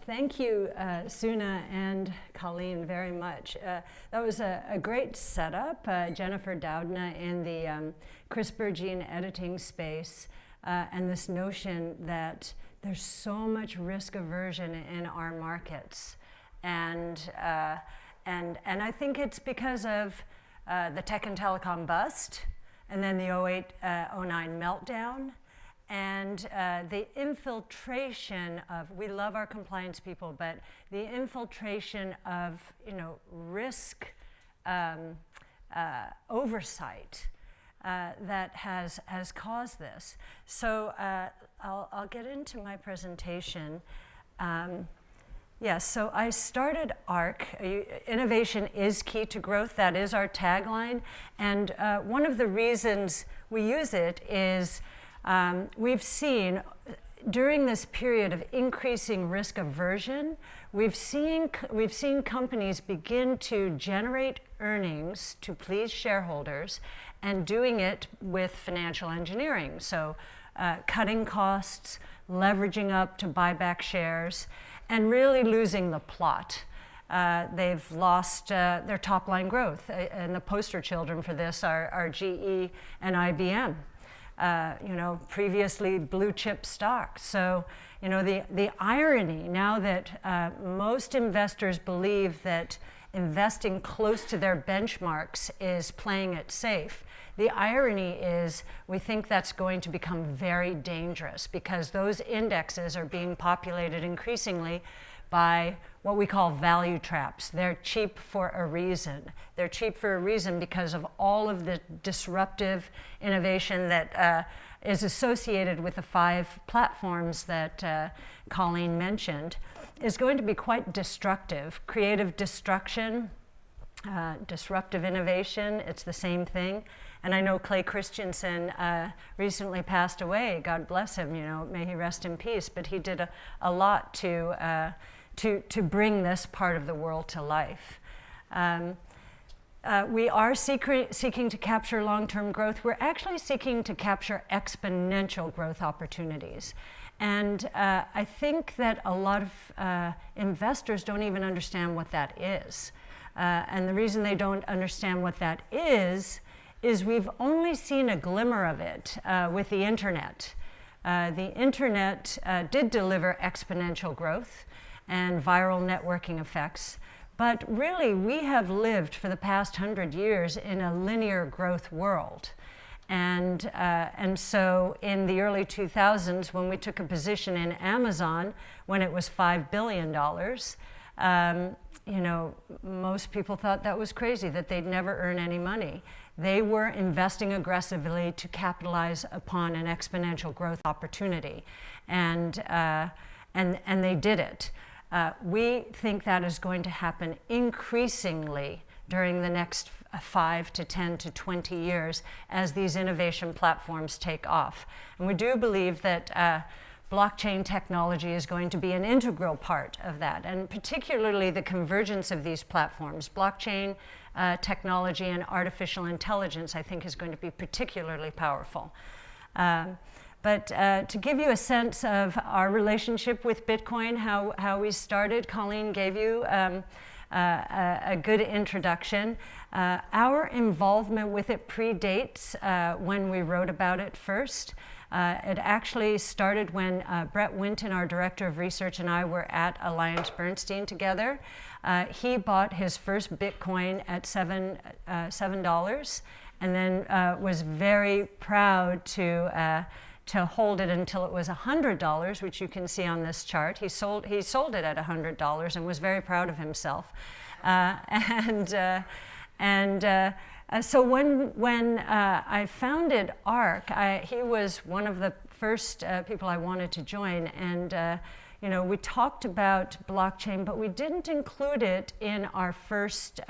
Thank you, Suna and Colleen, very much. That was a great setup. Jennifer Doudna in the CRISPR gene editing space, and this notion that there's so much risk aversion in our markets. And I think it's because of the tech and telecom bust, and then the 08-09 meltdown, and the infiltration of, we love our compliance people, but the infiltration of, risk oversight that has caused this. So I'll get into my presentation. Yes, so I started ARC. Innovation is key to growth. That is our tagline. And one of the reasons we use it is we've seen during this period of increasing risk aversion, we've seen companies begin to generate earnings to please shareholders and doing it with financial engineering. So cutting costs, leveraging up to buy back shares, and really losing the plot. They've lost their top line growth, and the poster children for this are GE and IBM. Previously blue chip stocks. So, the irony now that most investors believe that investing close to their benchmarks is playing it safe. The irony is we think that's going to become very dangerous because those indexes are being populated increasingly by what we call value traps. They're cheap for a reason. They're cheap for a reason because of all of the disruptive innovation that is associated with the 5 platforms that Colleen mentioned is going to be quite destructive. Creative destruction, disruptive innovation, it's the same thing. And I know Clay Christensen recently passed away, God bless him, may he rest in peace, but he did a lot to bring this part of the world to life. We are seeking to capture long-term growth. We're actually seeking to capture exponential growth opportunities. And I think that a lot of investors don't even understand what that is. And the reason they don't understand what that is we've only seen a glimmer of it with the internet. The internet did deliver exponential growth and viral networking effects, but really we have lived for the past 100 years in a linear growth world. And so in the early 2000s, when we took a position in Amazon, when it was $5 billion, most people thought that was crazy, that they'd never earn any money. They were investing aggressively to capitalize upon an exponential growth opportunity, and they did it. We think that is going to happen increasingly during the next 5 to 10 to 20 years as these innovation platforms take off. And we do believe that blockchain technology is going to be an integral part of that, and particularly the convergence of these platforms. Blockchain technology and artificial intelligence, I think, is going to be particularly powerful. But to give you a sense of our relationship with Bitcoin, how we started, Colleen gave you a good introduction. Our involvement with it predates when we wrote about it first. It actually started when Brett Winton, our director of research, and I were at AllianceBernstein together. He bought his first Bitcoin at $7 and then was very proud to hold it until it was $100, which you can see on this chart. He sold it at $100 and was very proud of himself. So when I founded ARC, he was one of the first people I wanted to join, and we talked about blockchain, but we didn't include it in our first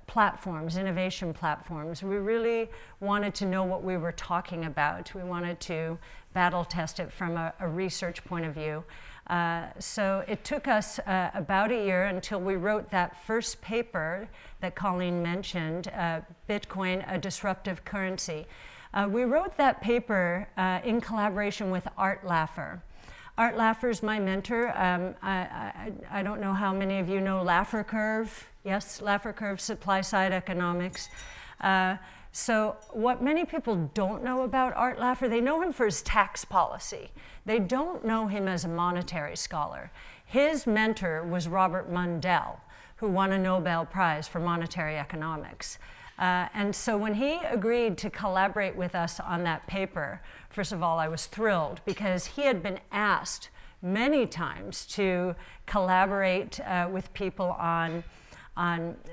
platforms, innovation platforms. We really wanted to know what we were talking about. We wanted to battle test it from a research point of view. So it took us about a year until we wrote that first paper that Colleen mentioned, Bitcoin, a Disruptive Currency. We wrote that paper in collaboration with Art Laffer. Art Laffer's my mentor. I don't know how many of you know Laffer curve. Yes, Laffer curve, supply side economics. So what many people don't know about Art Laffer, they know him for his tax policy. They don't know him as a monetary scholar. His mentor was Robert Mundell, who won a Nobel Prize for monetary economics. And so when he agreed to collaborate with us on that paper, first of all, I was thrilled because he had been asked many times to collaborate with people on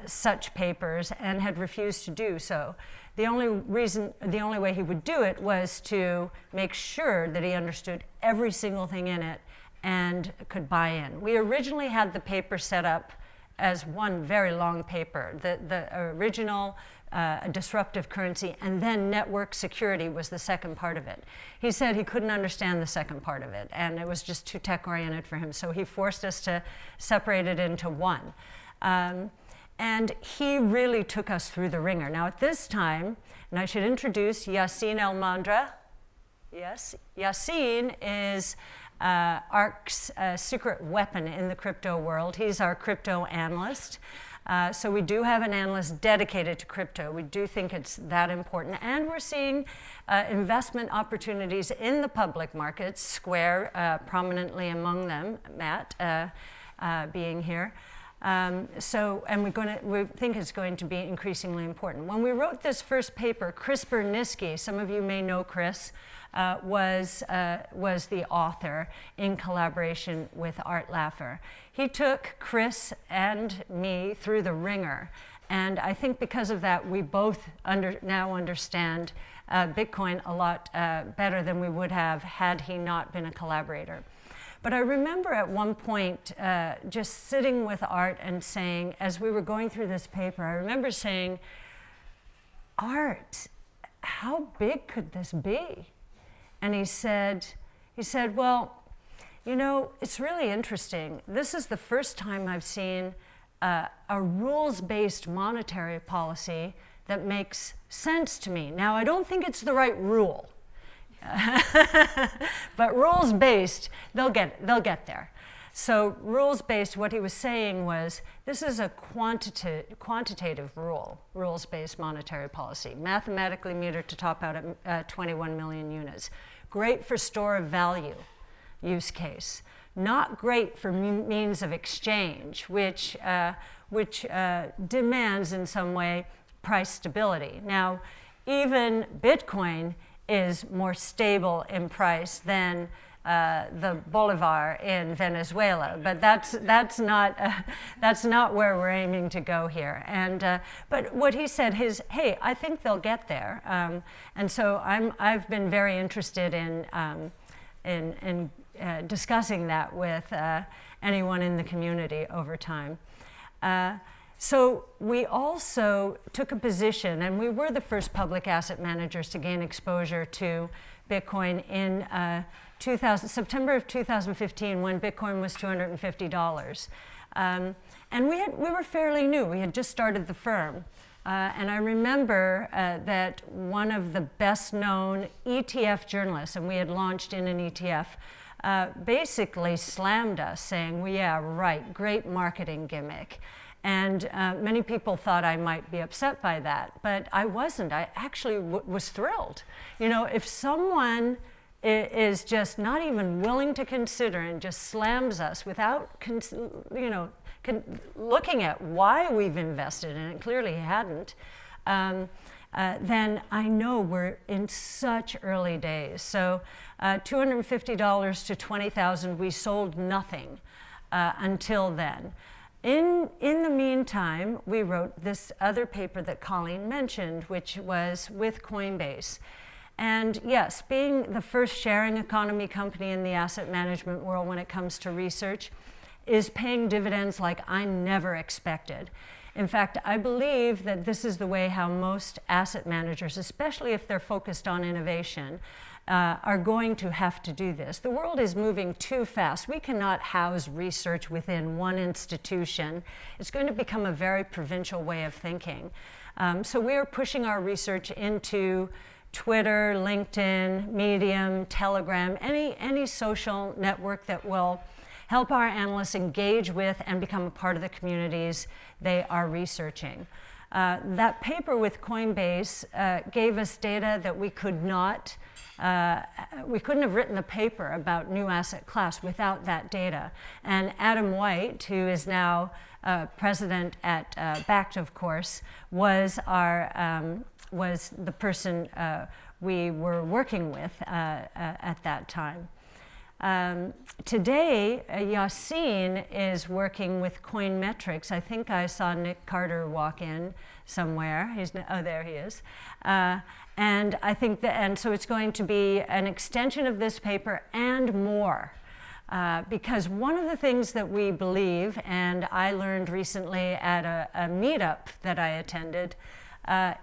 such papers and had refused to do so. The only way he would do it was to make sure that he understood every single thing in it and could buy in. We originally had the paper set up as one very long paper. The original disruptive currency, and then network security was the second part of it. He said he couldn't understand the second part of it, and it was just too tech-oriented for him, so he forced us to separate it into one. And he really took us through the ringer. Now at this time, and I should introduce Yassine El-Mandra. Yes, Yassine is ARC's secret weapon in the crypto world. He's our crypto analyst. So we do have an analyst dedicated to crypto. We do think it's that important. And we're seeing investment opportunities in the public markets, Square prominently among them, Matt being here. And we think it's going to be increasingly important. When we wrote this first paper, Chris Burniske, some of you may know Chris, was the author in collaboration with Art Laffer. He took Chris and me through the ringer, and I think because of that, we both now understand Bitcoin a lot better than we would have had he not been a collaborator. But I remember at one point just sitting with Art and saying, as we were going through this paper, I remember saying, Art, how big could this be? And he said, well, you know, it's really interesting. This is the first time I've seen a rules-based monetary policy that makes sense to me. Now, I don't think it's the right rule. But rules-based, they'll get there. So rules-based, what he was saying was, this is a quantitative rules-based monetary policy, mathematically metered to top out at 21 million units. Great for store of value use case. Not great for means of exchange, which demands in some way price stability. Now, even Bitcoin is more stable in price than the bolivar in Venezuela, but that's not where we're aiming to go here. And but what he said is, hey, I think they'll get there, and so I've been very interested in discussing that with anyone in the community over time. So we also took a position, and we were the first public asset managers to gain exposure to Bitcoin in September of 2015, when Bitcoin was $250. And we were fairly new. We had just started the firm. And I remember that one of the best known ETF journalists, and we had launched in an ETF, basically slammed us saying, well, yeah, right, great marketing gimmick. And many people thought I might be upset by that, but I wasn't. I actually was thrilled. You know, if someone is just not even willing to consider and just slams us without, looking at why we've invested in it, clearly he hadn't, then I know we're in such early days. So $250 to $20,000, we sold nothing until then. In the meantime, we wrote this other paper that Colleen mentioned, which was with Coinbase. And yes, being the first sharing economy company in the asset management world when it comes to research is paying dividends like I never expected. In fact, I believe that this is the way how most asset managers, especially if they're focused on innovation, are going to have to do this. The world is moving too fast. We cannot house research within one institution. It's going to become a very provincial way of thinking. So we are pushing our research into Twitter, LinkedIn, Medium, Telegram, any social network that will help our analysts engage with and become a part of the communities they are researching. That paper with Coinbase gave us data that we couldn't have written the paper about new asset class without that data. And Adam White, who is now president at BACT, of course, was the person we were working with at that time. Today, Yassine is working with Coinmetrics. I think I saw Nick Carter walk in somewhere. Oh, there he is. And I think and so it's going to be an extension of this paper and more. Because one of the things that we believe, and I learned recently at a meetup that I attended,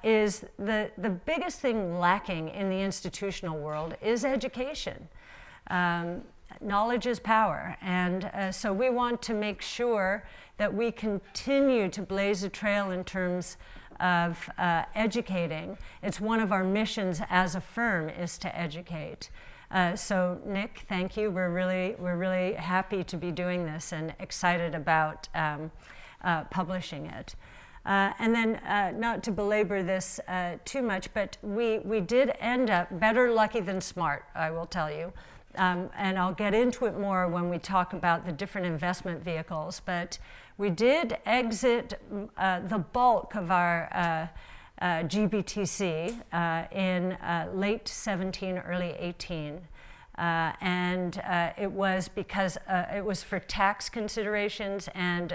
is the biggest thing lacking in the institutional world is education. Knowledge is power, and so we want to make sure that we continue to blaze a trail in terms of educating. It's one of our missions as a firm is to educate. So Nick, thank you. We're really happy to be doing this and excited about publishing it. And then, not to belabor this too much, but we did end up better lucky than smart, I will tell you. And I'll get into it more when we talk about the different investment vehicles. But we did exit the bulk of our GBTC in late 17, early 18. And it was because it was for tax considerations and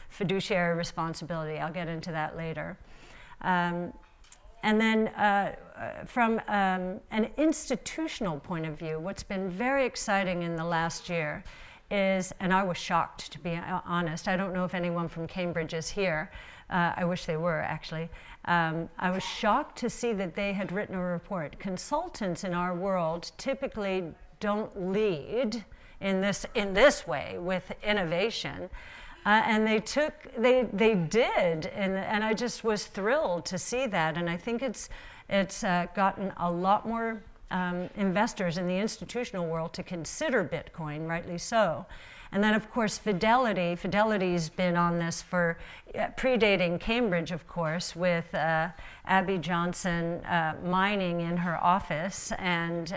fiduciary responsibility. I'll get into that later. And then from an institutional point of view, what's been very exciting in the last year is, and I was shocked to be honest, I don't know if anyone from Cambridge is here, I wish they were actually. I was shocked to see that they had written a report. Consultants in our world typically don't lead in this way with innovation. And they did, and I just was thrilled to see that. And I think it's gotten a lot more investors in the institutional world to consider Bitcoin, rightly so. And then, of course, Fidelity. Fidelity's been on this for predating Cambridge, of course, with Abby Johnson mining in her office, and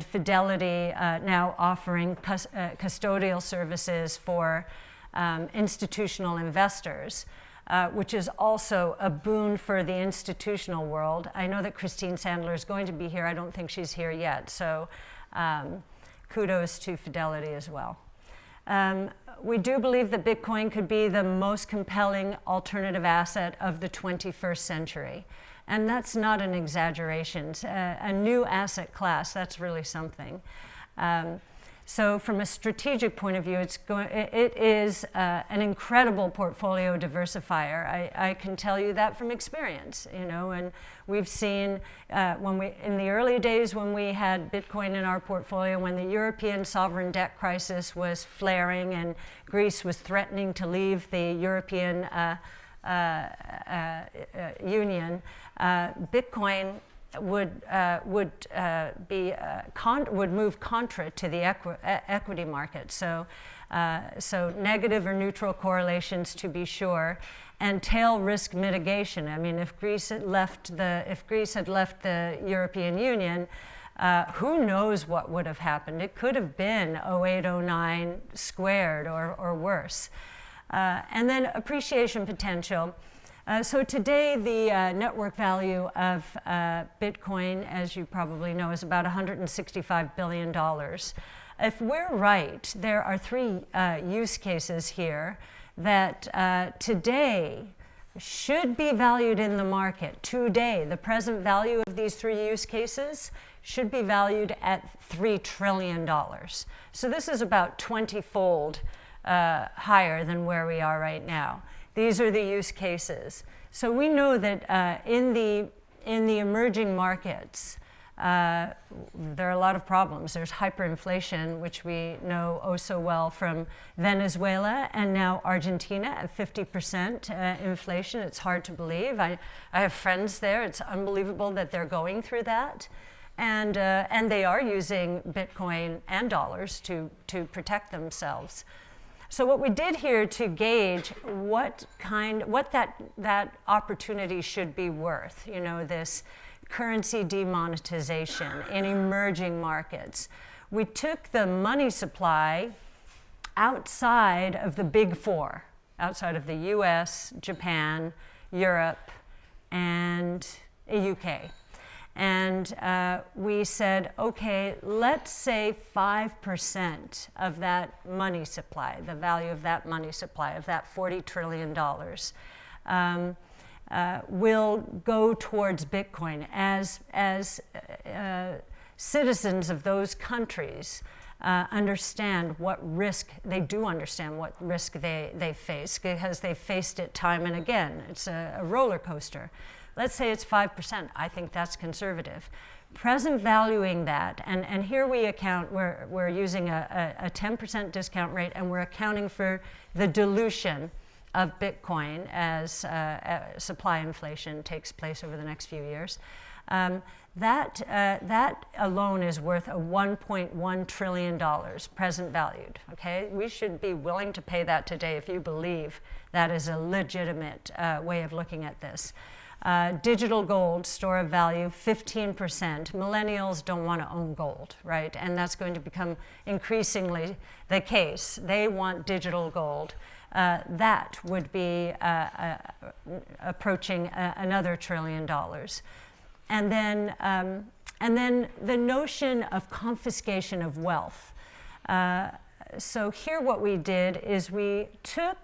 Fidelity now offering custodial services for institutional investors, which is also a boon for the institutional world. I know that Christine Sandler is going to be here. I don't think she's here yet, so kudos to Fidelity as well. We do believe that Bitcoin could be the most compelling alternative asset of the 21st century. And that's not an exaggeration. A new asset class, that's really something. So from a strategic point of view, it is an incredible portfolio diversifier. I can tell you that from experience, and we've seen in the early days when we had Bitcoin in our portfolio, when the European sovereign debt crisis was flaring and Greece was threatening to leave the European Union, Bitcoin would move contra to the equity market. So negative or neutral correlations to be sure, and tail risk mitigation. I mean, if Greece had left the European Union, who knows what would have happened? It could have been 08, 09 squared or worse. And then appreciation potential. So today, the network value of Bitcoin, as you probably know, is about $165 billion. If we're right, there are three use cases here that today should be valued in the market. Today, the present value of these three use cases should be valued at $3 trillion. So this is about 20-fold higher than where we are right now. These are the use cases. So we know that in the emerging markets, there are a lot of problems. There's hyperinflation, which we know oh so well from Venezuela and now Argentina at 50% inflation. It's hard to believe. I have friends there. It's unbelievable that they're going through that. And they are using Bitcoin and dollars to protect themselves. So what we did here to gauge what that opportunity should be worth, you know, this currency demonetization in emerging markets. We took the money supply outside of the big four, outside of the US, Japan, Europe, and the UK. And we said, okay, let's say 5% of that money supply, the value of that money supply, of that $40 trillion, will go towards Bitcoin as citizens of those countries understand what risk, they do understand what risk they face because they've faced it time and again. It's a roller coaster. Let's say it's 5%. I think that's conservative. Present valuing that, and here we account, we're using a 10% discount rate, and we're accounting for the dilution of Bitcoin as supply inflation takes place over the next few years. That alone is worth a $1.1 trillion present valued, okay? We should be willing to pay that today if you believe that is a legitimate way of looking at this. Digital gold, store of value, 15%. Millennials don't want to own gold, right? And that's going to become increasingly the case. They want digital gold. That would be approaching another $1 trillion. And then the notion of confiscation of wealth. So here what we did is we took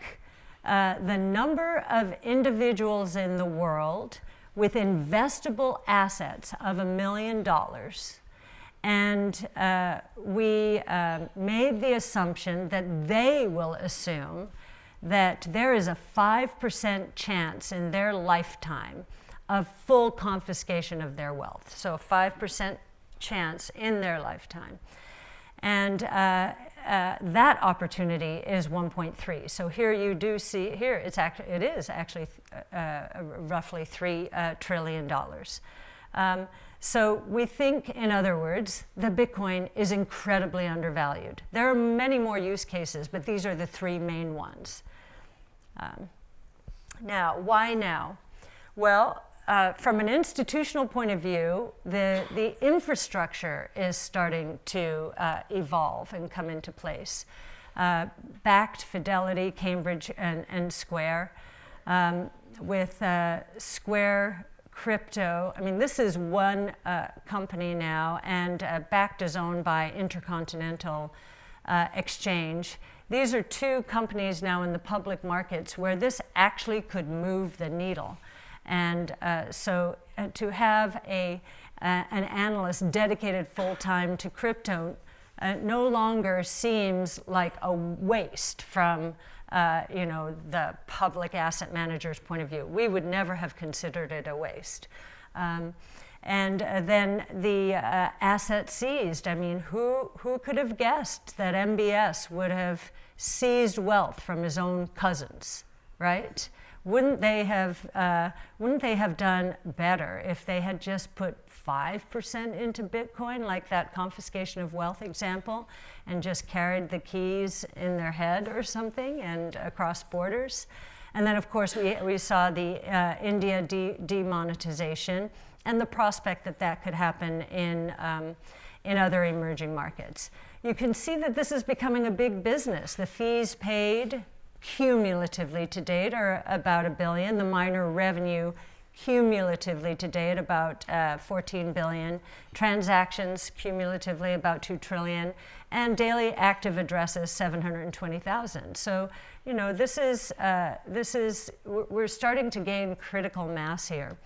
the number of individuals in the world with investable assets of $1 million, and we made the assumption that they will assume that there is a 5% chance in their lifetime of full confiscation of their wealth. So a 5% chance in their lifetime. And that opportunity is 1.3. So here you do see, here it is actually roughly $3 trillion. So we think, in other words, that Bitcoin is incredibly undervalued. There are many more use cases, but these are the three main ones. Now, why now? Well, from an institutional point of view, the infrastructure is starting to evolve and come into place. Bakkt, Fidelity, Cambridge, and Square. With Square Crypto, I mean, this is one company now, and Bakkt is owned by Intercontinental Exchange. These are two companies now in the public markets where this actually could move the needle. And so to have an analyst dedicated full-time to crypto no longer seems like a waste from the public asset manager's point of view. We would never have considered it a waste. And then the asset seized. I mean, who could have guessed that MBS would have seized wealth from his own cousins, right? Wouldn't they have done better if they had just put 5% into Bitcoin, like that confiscation of wealth example, and just carried the keys in their head or something and across borders? And then, of course, we saw the India demonetization and the prospect that that could happen in other emerging markets. You can see that this is becoming a big business. The fees paid cumulatively to date are about $1 billion. The miner revenue cumulatively to date about 14 billion. Transactions cumulatively about 2 trillion. And daily active addresses 720,000. So, you know, we're starting to gain critical mass here.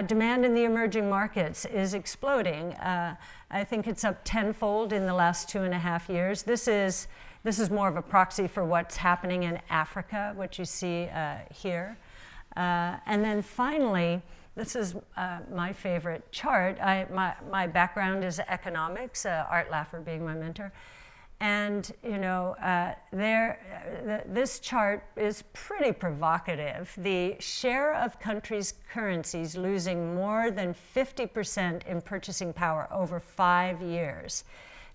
Demand in the emerging markets is exploding. I think it's up tenfold in the last 2.5 years. This is more of a proxy for what's happening in Africa, what you see here. And then finally, this is my favorite chart. My background is economics, Art Laffer being my mentor. And this chart is pretty provocative. The share of countries' currencies losing more than 50% in purchasing power over 5 years.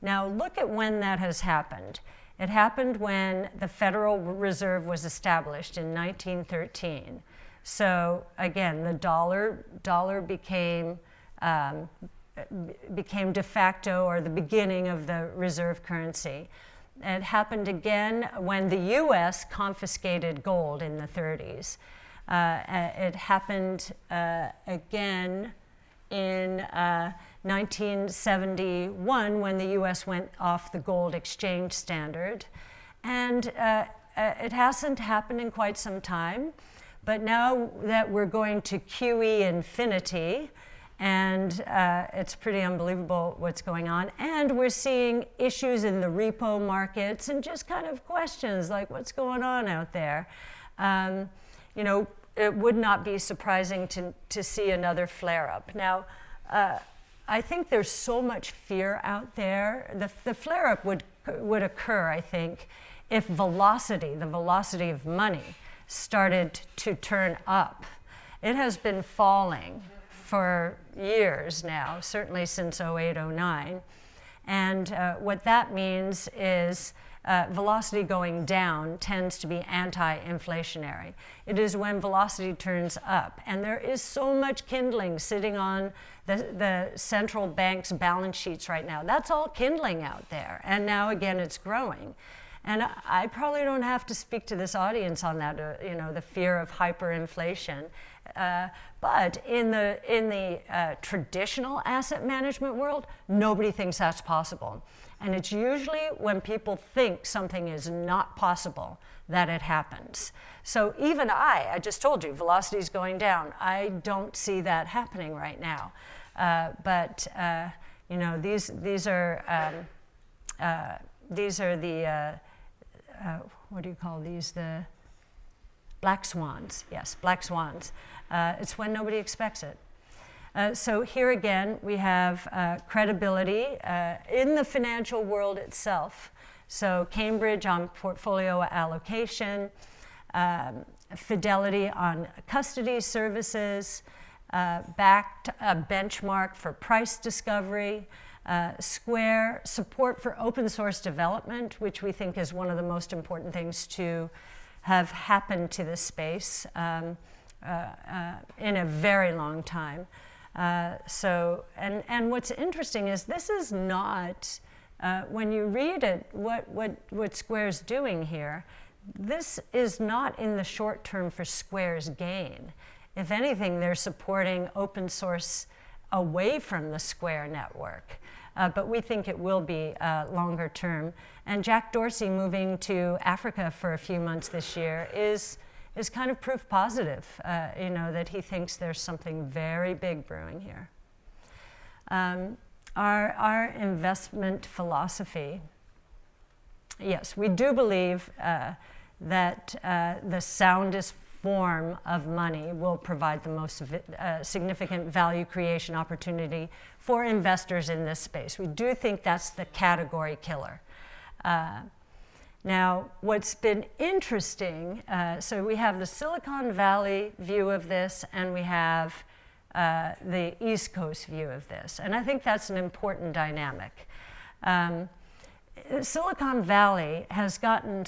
Now look at when that has happened. It happened when the Federal Reserve was established in 1913. So again, the dollar became de facto, or the beginning of the reserve currency. It happened again when the US confiscated gold in the 30s. It happened again in 1971 when the US went off the gold exchange standard. And it hasn't happened in quite some time, but now that we're going to QE infinity, and it's pretty unbelievable what's going on. And we're seeing issues in the repo markets and just kind of questions like what's going on out there. It would not be surprising to see another flare-up. Now, I think there's so much fear out there. The flare-up would occur, I think, if the velocity of money started to turn up. It has been falling for years now, certainly since 08, 09. And what that means is velocity going down tends to be anti-inflationary. It is when velocity turns up. And there is so much kindling sitting on the central bank's balance sheets right now. That's all kindling out there. And now again, it's growing. And I probably don't have to speak to this audience on that, the fear of hyperinflation. But in the traditional asset management world, nobody thinks that's possible. And it's usually when people think something is not possible that it happens. So even I just told you, velocity is going down. I don't see that happening right now. These are the what do you call these? The black swans. Yes, black swans. It's when nobody expects it. So here again, we have credibility in the financial world itself. So Cambridge on portfolio allocation, Fidelity on custody services, backed a benchmark for price discovery, Square, support for open source development, which we think is one of the most important things to have happened to this space in a very long time. And what's interesting is this is not, when you read it, what Square's doing here, this is not in the short term for Square's gain. If anything, they're supporting open source away from the Square network. But we think it will be longer term. And Jack Dorsey moving to Africa for a few months this year is kind of proof positive, that he thinks there's something very big brewing here. Our investment philosophy, yes, we do believe that the soundest form of money will provide the most significant value creation opportunity for investors in this space. We do think that's the category killer. Now, what's been interesting, so we have the Silicon Valley view of this, and we have the East Coast view of this. And I think that's an important dynamic. Silicon Valley has gotten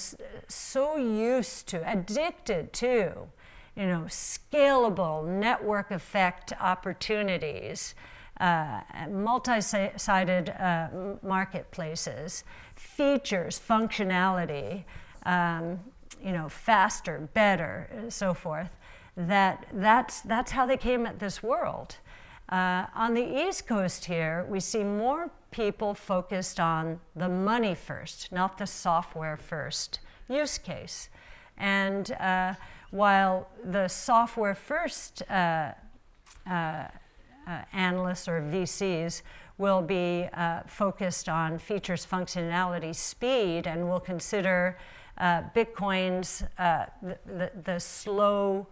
so used to, addicted to, scalable network effect opportunities, multi-sided marketplaces, features, functionality, faster, better, and so forth. That's how they came at this world. On the East Coast here, we see more people focused on the money first, not the software first use case. And while the software first analysts or VCs will be focused on features, functionality, speed, and will consider Bitcoin's the slow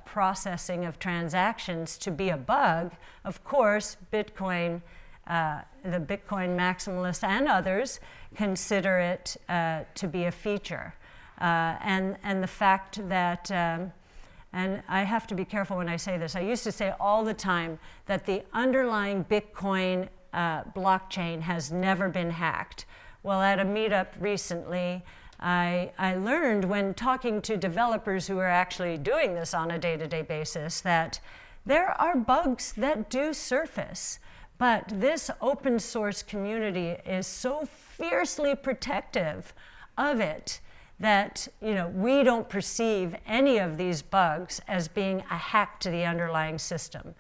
processing of transactions to be a bug, of course, Bitcoin, the Bitcoin maximalists and others consider it to be a feature. And the fact that, and I have to be careful when I say this, I used to say all the time that the underlying Bitcoin blockchain has never been hacked. Well, at a meetup recently, I learned when talking to developers who are actually doing this on a day-to-day basis that there are bugs that do surface, but this open source community is so fiercely protective of it that we don't perceive any of these bugs as being a hack to the underlying system.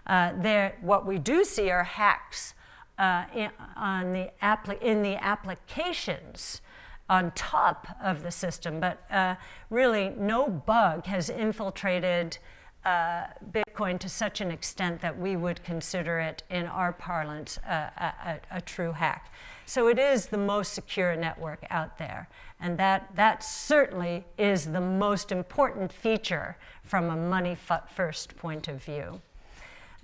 What we do see are hacks in the applications on top of the system, but really no bug has infiltrated Bitcoin to such an extent that we would consider it, in our parlance, a true hack. So it is the most secure network out there, and that certainly is the most important feature from a money-first point of view.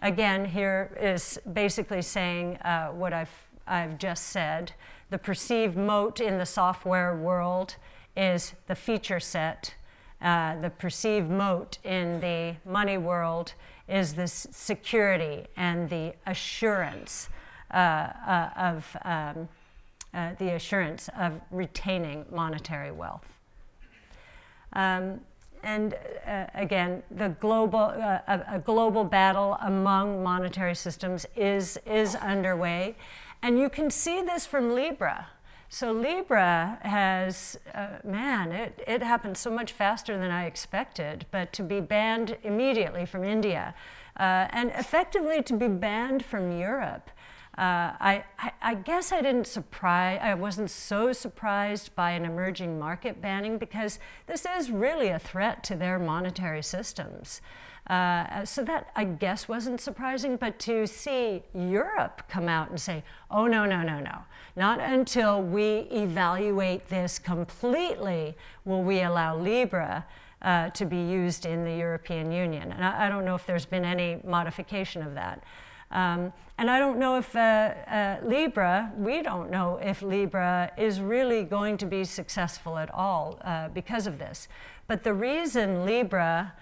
Again, here is basically saying what I've just said. The perceived moat in the software world is the feature set. The perceived moat in the money world is this security and the assurance of retaining monetary wealth. Again, a global battle among monetary systems is underway, and you can see this from Libra. So Libra has, it happened so much faster than I expected, but to be banned immediately from India, and effectively to be banned from Europe. I guess I wasn't so surprised by an emerging market banning, because this is really a threat to their monetary systems. So that, I guess, wasn't surprising, but to see Europe come out and say, oh, no, not until we evaluate this completely will we allow Libra to be used in the European Union. And I don't know if there's been any modification of that. And I don't know if we don't know if Libra is really going to be successful at all because of this. But the reason Libra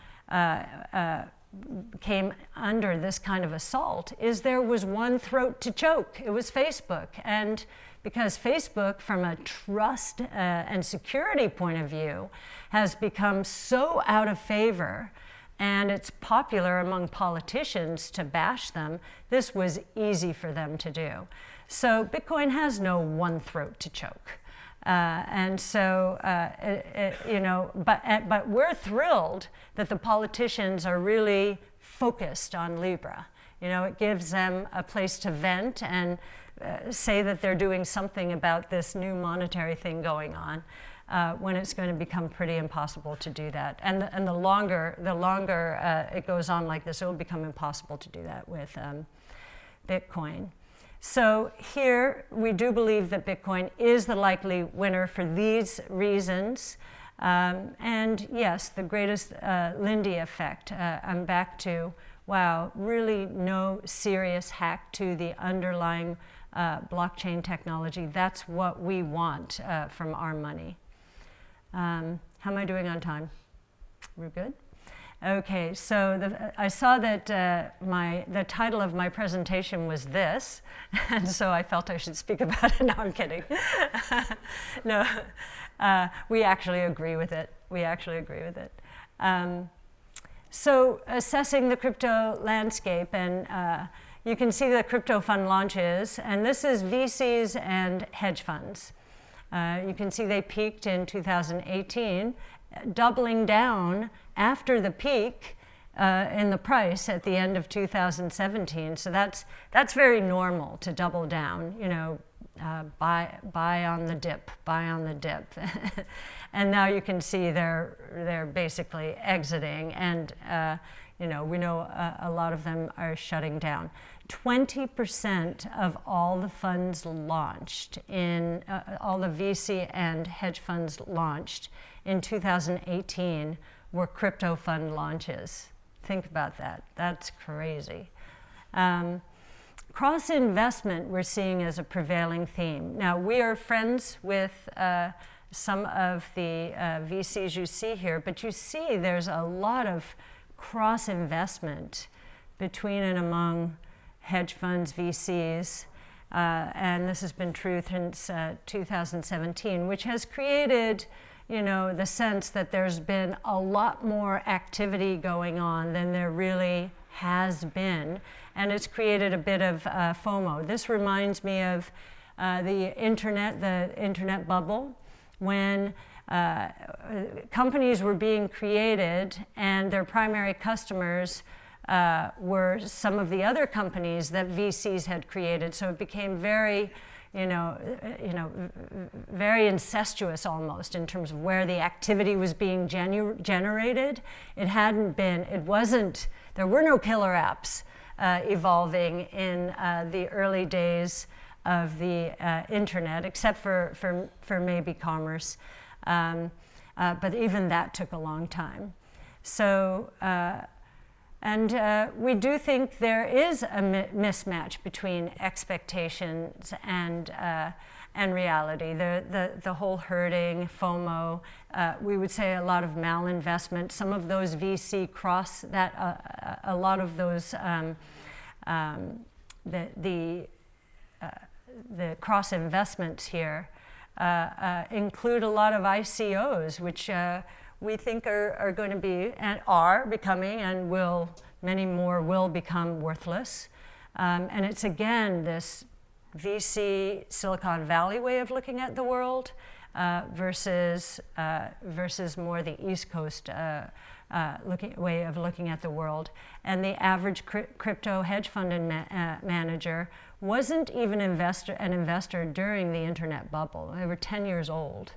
came under this kind of assault is there was one throat to choke. It was Facebook. And because Facebook, from a trust and security point of view, has become so out of favor, and it's popular among politicians to bash them, this was easy for them to do. So Bitcoin has no one throat to choke. And so, but we're thrilled that the politicians are really focused on Libra. It gives them a place to vent and say that they're doing something about this new monetary thing going on, when it's going to become pretty impossible to do that. And the longer it goes on like this, it will become impossible to do that with Bitcoin. So here, we do believe that Bitcoin is the likely winner for these reasons. And yes, the greatest Lindy effect. I'm back to, wow, really no serious hack to the underlying blockchain technology. That's what we want from our money. How am I doing on time? We're good? Okay, so I saw that the title of my presentation was this, and so I felt I should speak about it. No, I'm kidding. No, we actually agree with it. So assessing the crypto landscape, and you can see the crypto fund launches, and this is VCs and hedge funds. You can see they peaked in 2018, doubling down after the peak in the price at the end of 2017. So that's very normal to double down, buy on the dip. And now you can see they're basically exiting, and we know a lot of them are shutting down. 20% of all the funds launched in, all the VC and hedge funds launched in 2018 were crypto fund launches. Think about that. That's crazy. Cross-investment we're seeing as a prevailing theme. Now, we are friends with some of the VCs you see here, but you see there's a lot of cross-investment between and among hedge funds, VCs, and this has been true since 2017, which has created, the sense that there's been a lot more activity going on than there really has been, and it's created a bit of FOMO. This reminds me of the internet bubble, when companies were being created and their primary customers were some of the other companies that VCs had created. So it became very, very incestuous almost in terms of where the activity was being generated. There were no killer apps evolving in the early days of the internet, except for maybe commerce. But even that took a long time. So, we do think there is a mismatch between expectations and reality. The whole herding, FOMO, we would say a lot of malinvestment. Some of those VC a lot of those, the cross investments here include a lot of ICOs, which we think are going to be and are becoming, and many more will become worthless. And it's again this VC Silicon Valley way of looking at the world versus more the East Coast way of looking at the world. And the average crypto hedge fund manager wasn't even an investor during the internet bubble. They were 10 years old.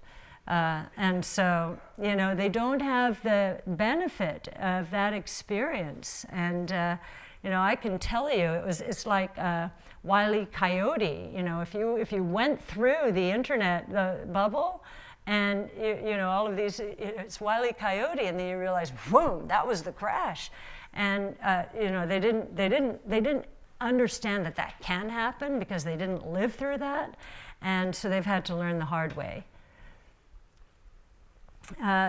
And so, they don't have the benefit of that experience. And, I can tell you, it's like Wile E. Coyote. If you went through the internet bubble, and all of these, it's Wile E. Coyote, and then you realize, boom, that was the crash. And they didn't understand that can happen because they didn't live through that, and so they've had to learn the hard way. Are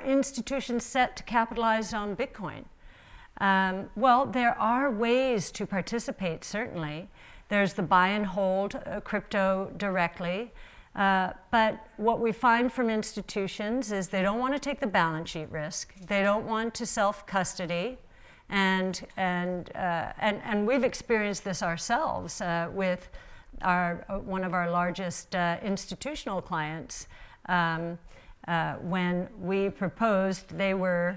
institutions set to capitalize on Bitcoin? Well, there are ways to participate, certainly. There's the buy and hold crypto directly. But what we find from institutions is they don't want to take the balance sheet risk. They don't want to self-custody. And we've experienced this ourselves with one of our largest institutional clients. When we proposed, they were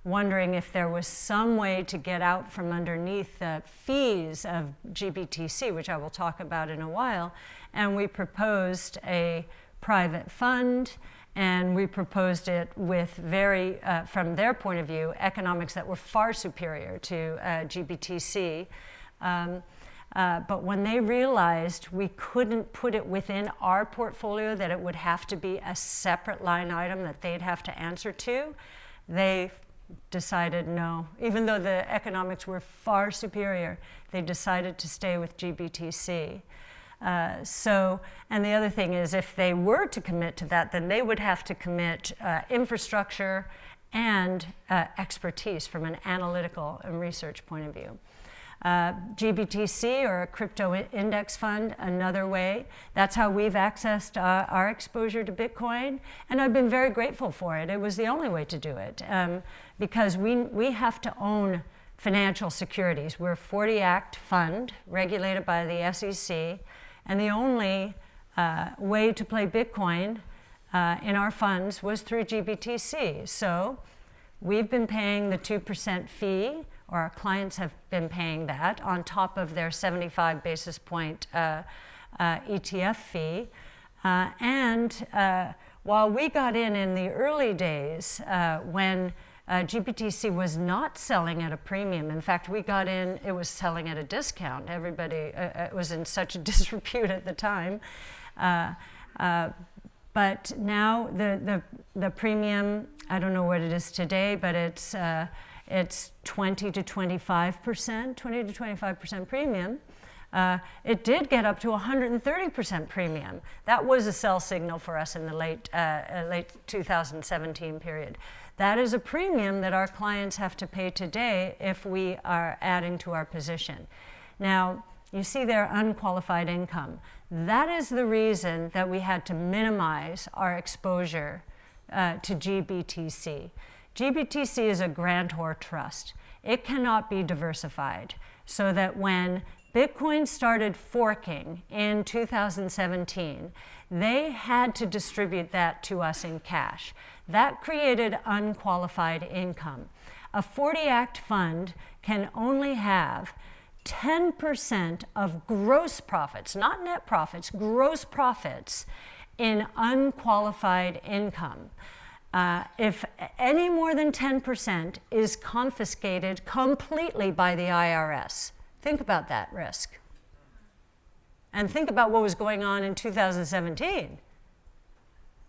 wondering if there was some way to get out from underneath the fees of GBTC, which I will talk about in a while. And we proposed a private fund, and we proposed it with from their point of view, economics that were far superior to GBTC. But when they realized we couldn't put it within our portfolio, that it would have to be a separate line item that they'd have to answer to, they decided no. Even though the economics were far superior, they decided to stay with GBTC. And the other thing is, if they were to commit to that, then they would have to commit infrastructure and expertise from an analytical and research point of view. GBTC, or a crypto index fund, another way. That's how we've accessed our exposure to Bitcoin, and I've been very grateful for it. It was the only way to do it, because we have to own financial securities. We're a 40 Act fund regulated by the SEC, and the only way to play Bitcoin in our funds was through GBTC. So we've been paying the 2% fee, or our clients have been paying that, on top of their 75 basis point ETF fee. While we got in the early days when GBTC was not selling at a premium, in fact, we got in, it was selling at a discount. Everybody, it was in such disrepute at the time. But now the premium, I don't know what it is today, but it's 20 to 25% premium. It did get up to 130% premium. That was a sell signal for us in the late 2017 period. That is a premium that our clients have to pay today if we are adding to our position. Now, you see their unqualified income. That is the reason that we had to minimize our exposure to GBTC. GBTC is a grantor trust. It cannot be diversified, so that when Bitcoin started forking in 2017, they had to distribute that to us in cash. That created unqualified income. A 40 Act fund can only have 10% of gross profits, not net profits, gross profits in unqualified income. If any more than 10% is confiscated completely by the IRS. Think about that risk. And think about what was going on in 2017.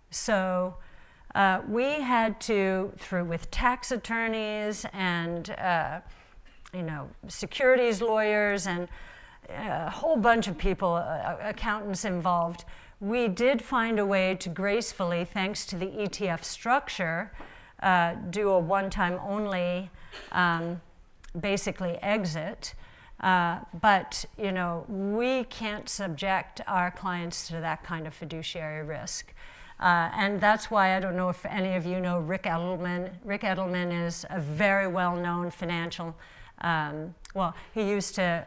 So we had to, with tax attorneys and securities lawyers and a whole bunch of people, accountants involved, we did find a way to gracefully, thanks to the ETF structure, do a one-time only, basically exit. But we can't subject our clients to that kind of fiduciary risk. And that's why, I don't know if any of you know Rick Edelman. Rick Edelman is a very well-known financial, he used to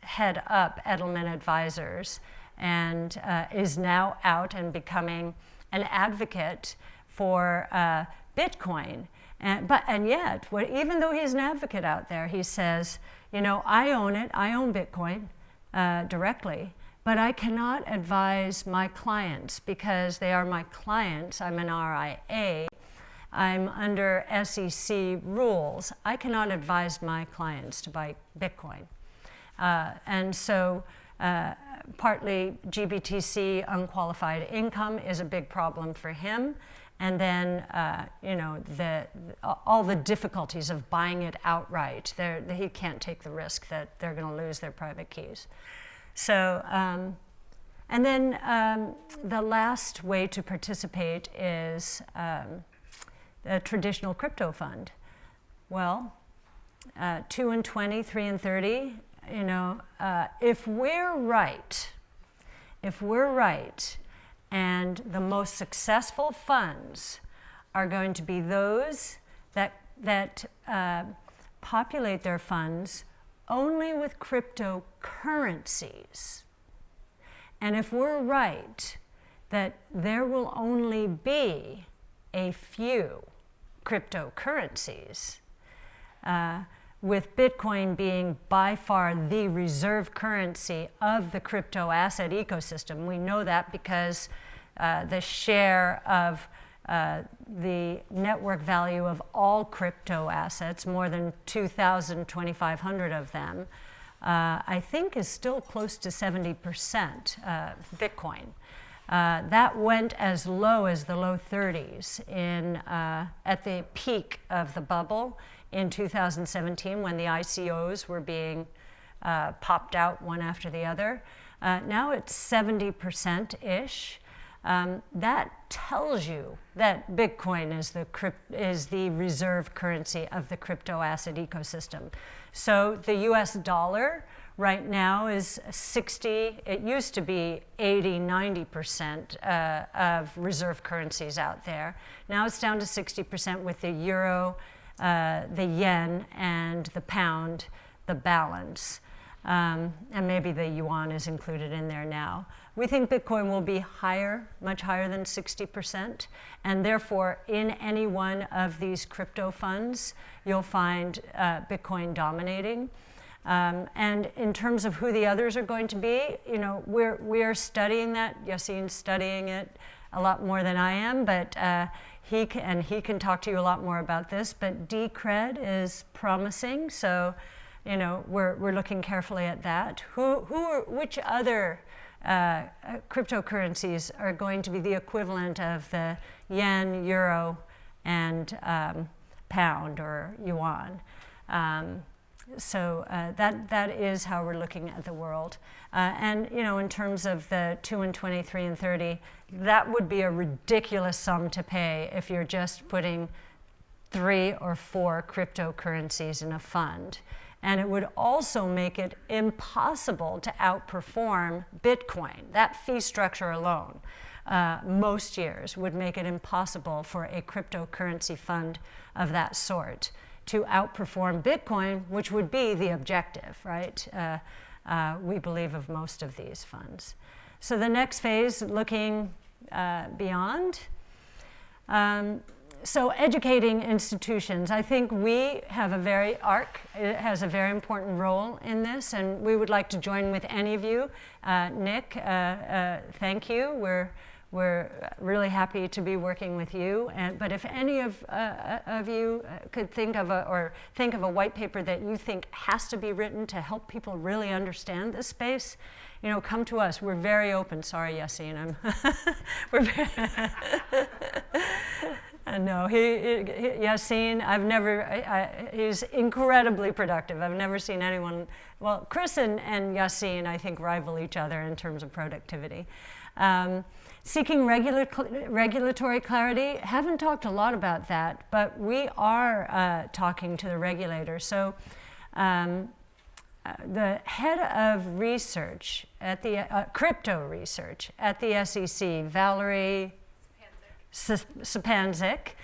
head up Edelman Advisors, and is now out and becoming an advocate for Bitcoin. And yet, even though he's an advocate out there, he says, I own it, I own Bitcoin directly, but I cannot advise my clients because they are my clients. I'm an RIA. I'm under SEC rules. I cannot advise my clients to buy Bitcoin. And so partly GBTC unqualified income is a big problem for him. And then, all the difficulties of buying it outright. He can't take the risk that they're going to lose their private keys. So, and then the last way to participate is a traditional crypto fund. Well, 2 and 20, 3 and 30, if we're right, and the most successful funds are going to be those that populate their funds only with cryptocurrencies. And if we're right that there will only be a few cryptocurrencies, with Bitcoin being by far the reserve currency of the crypto asset ecosystem. We know that because the share of the network value of all crypto assets, more than 2,500 of them, I think is still close to 70% Bitcoin. That went as low as the low 30s at the peak of the bubble in 2017 when the ICOs were being popped out one after the other. Now it's 70%-ish. That tells you that Bitcoin is the reserve currency of the crypto asset ecosystem. So the US dollar right now is 60, it used to be 80, 90% of reserve currencies out there. Now it's down to 60% with the euro, the yen, and the pound, the balance. And maybe the yuan is included in there now. We think Bitcoin will be higher, much higher than 60%, and therefore in any one of these crypto funds, you'll find Bitcoin dominating. And in terms of who the others are going to be, we're studying that. Yassine's studying it a lot more than I am, but he can talk to you a lot more about this. But Decred is promising, so we're looking carefully at that. Which other cryptocurrencies are going to be the equivalent of the yen, euro, and pound or yuan. So that is how we're looking at the world. And in terms of the 2 and 23 and 30, that would be a ridiculous sum to pay if you're just putting 3 or 4 cryptocurrencies in a fund. And it would also make it impossible to outperform Bitcoin. That fee structure alone, most years, would make it impossible for a cryptocurrency fund of that sort to outperform Bitcoin, which would be the objective, right? We believe of most of these funds. So the next phase, looking beyond. So educating institutions, I think we have ARC has a very important role in this, and we would like to join with any of you. Nick, thank you. We're really happy to be working with you. But if any of you could think of a white paper that you think has to be written to help people really understand this space, come to us. We're very open. Sorry, Yassine. We're very no, Yassine, he's incredibly productive. I've never seen anyone, well, Chris and Yassine, I think, rival each other in terms of productivity. Seeking regulatory clarity, haven't talked a lot about that, but we are talking to the regulators. So the head of research at the crypto research at the SEC, Valerie Sapanzik,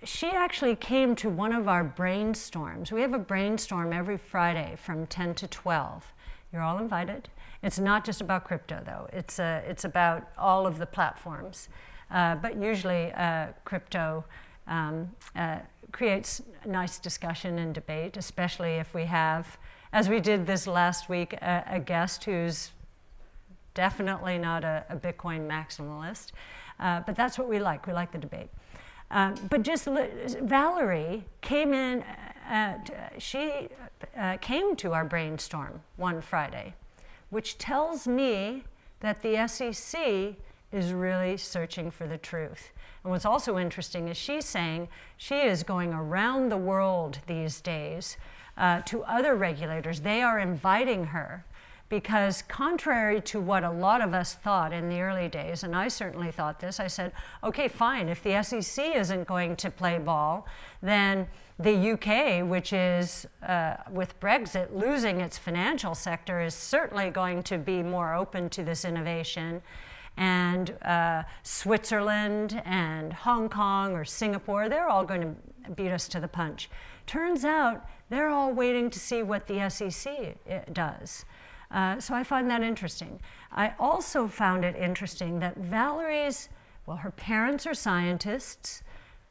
she actually came to one of our brainstorms. We have a brainstorm every Friday from 10 to 12. You're all invited. It's not just about crypto, though. It's about all of the platforms. But usually crypto creates nice discussion and debate, especially if we have, as we did this last week, a guest who's definitely not a Bitcoin maximalist, but that's what we like. We like the debate. But Valerie came in, she came to our brainstorm one Friday, which tells me that the SEC is really searching for the truth. And what's also interesting is she's saying she is going around the world these days to other regulators. They are inviting her because contrary to what a lot of us thought in the early days, and I certainly thought this, I said, okay, fine, if the SEC isn't going to play ball, then the UK, which is, with Brexit, losing its financial sector, is certainly going to be more open to this innovation. And Switzerland and Hong Kong or Singapore, they're all going to beat us to the punch. Turns out they're all waiting to see what the SEC does. So I find that interesting. I also found it interesting that Valerie's, her parents are scientists,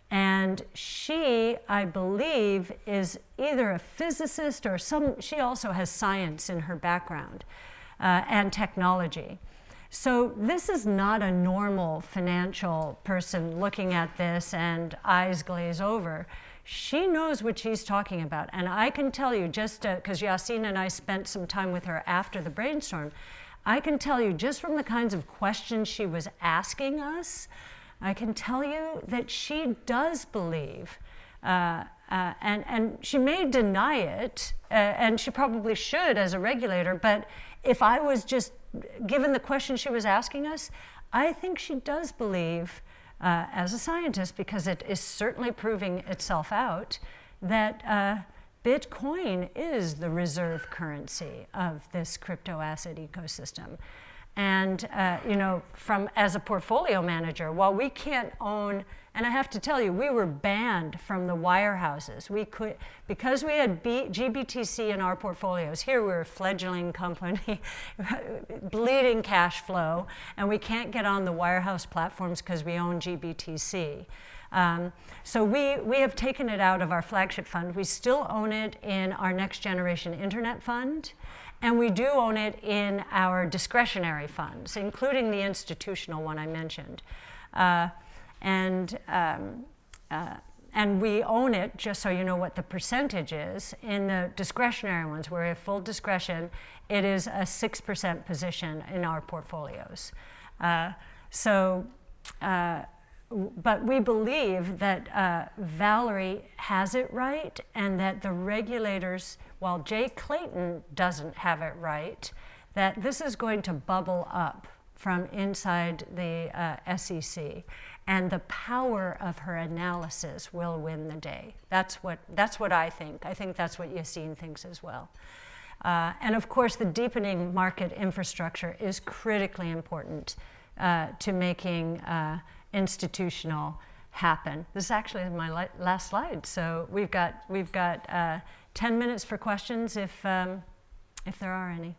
and she, I believe, is either a physicist or she also has science in her background and technology. So this is not a normal financial person looking at this and eyes glaze over. She knows what she's talking about. And I can tell you, just because Yassine and I spent some time with her after the brainstorm, I can tell you just from the kinds of questions she was asking us, I can tell you that she does believe, and she may deny it, and she probably should as a regulator, but if I was just given the question she was asking us, I think she does believe, as a scientist, because it is certainly proving itself out, that Bitcoin is the reserve currency of this crypto asset ecosystem. And as a portfolio manager, while we can't own, and I have to tell you, we were banned from the wirehouses. We could, because we had GBTC in our portfolios. Here we're a fledgling company, bleeding cash flow, and we can't get on the wirehouse platforms because we own GBTC. So we have taken it out of our flagship fund. We still own it in our next generation internet fund. And we do own it in our discretionary funds, including the institutional one I mentioned. And And we own it, just so you know what the percentage is. In the discretionary ones, where we have full discretion, it is a 6% position in our portfolios. But we believe that Valerie has it right, and that the regulators, while Jay Clayton doesn't have it right, that this is going to bubble up from inside the SEC, and the power of her analysis will win the day. That's what I think. I think that's what Yassine thinks as well. And of course, the deepening market infrastructure is critically important to making institutional happen. This is actually my last slide. So we've got 10 minutes for questions if there are any.